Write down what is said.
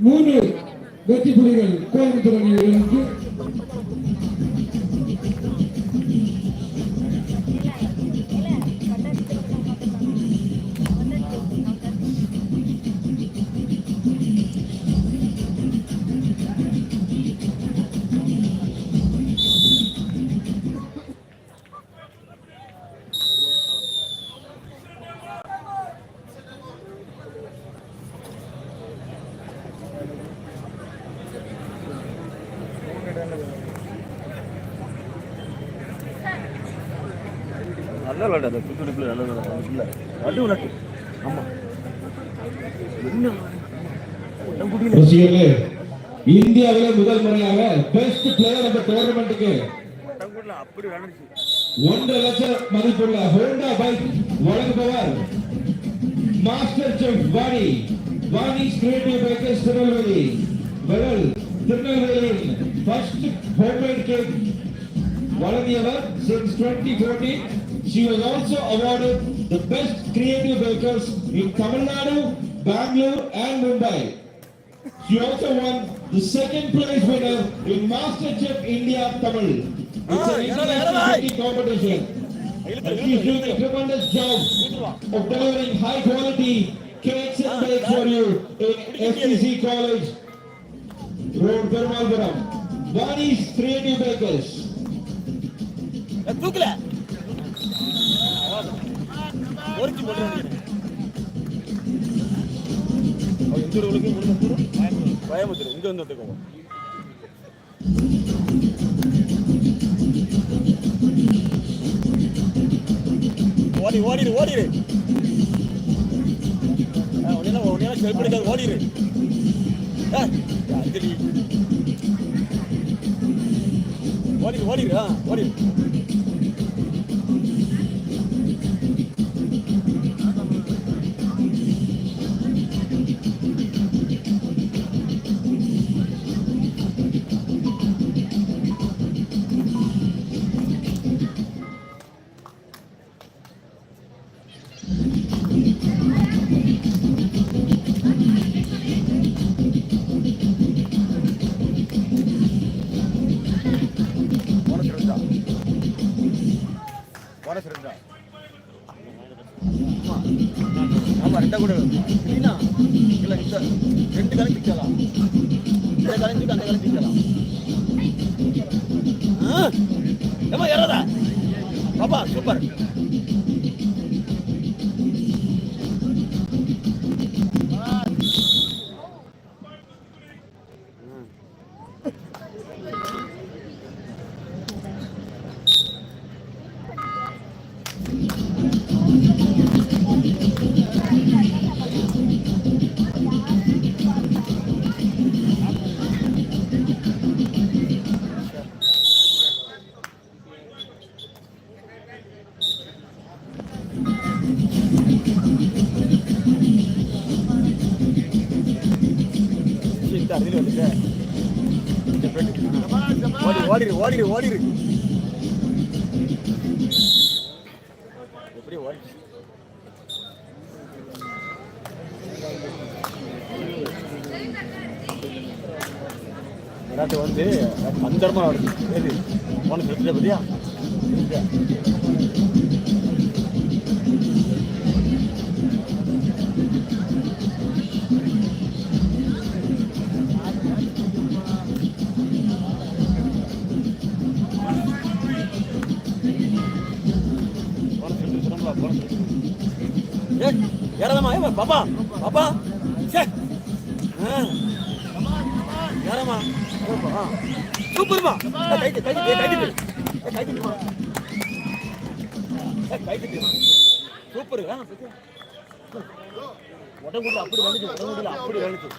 மூன்று வெற்றி புலிகள் கோயம்புத்தூர் அணியினருக்கு. நல்ல விளையாட்டு அந்த புதுப்பில் நல்ல இல்லை நடு விளையாட்டு. ஆமாம் இந்தியாவில் முதல் முறையாக பெஸ்ட் பிளேயர் அந்த டோர்னமெண்ட்டுக்கு அப்படி விளையாடுச்சு. 1.5 லட்சம் மதிப்புள்ள ஹோண்டா பைக் வழங்குபவர் master chef Vani. Vani's creative bakers Tirunelveli. திருநெல்வேலியின் ஃபர்ஸ்ட் ஹோம்மேட் கேக் வழங்கியவர் since 2014. She was also awarded the best creative bakers in Tamil Nadu, Bangalore and Mumbai. She also won the second place winner in MasterChef India Tamil. It's an international competition. And she is doing a tremendous job of delivering high quality cakes and bakes for you in FTC College Road, Perumalpuram. Vani's Creative Bakers. தூக்கல ஒருக்கி போடுறாங்க. எந்த ஊருக்கு கோயம்புத்தூர் இங்க வந்து விட்டுக்கோங்க. ஓடிடு ஒன்னே செல்படிக்காது. ஓடிடு ஓடிடு. ஆமா ரெண்டா கூட இல்லைன்னா இல்லை இந்த 2 கலந்து நிற்கலாம். இந்த கலந்து அந்த கலந்து நிற்கலாம். ஏமா ஏறாதா பாப்பா சூப்பர். ஓடிடு எப்படி ஓடி விளையாட்டு வந்து அந்தரமா வருது. உனக்கு தெரிஞ்ச பத்தியா ஏறதாமா பாப்பா பாப்பா ஏறமா சூப்பர்மா. சூப்பர் உடம்புல அப்படி வந்துச்சு.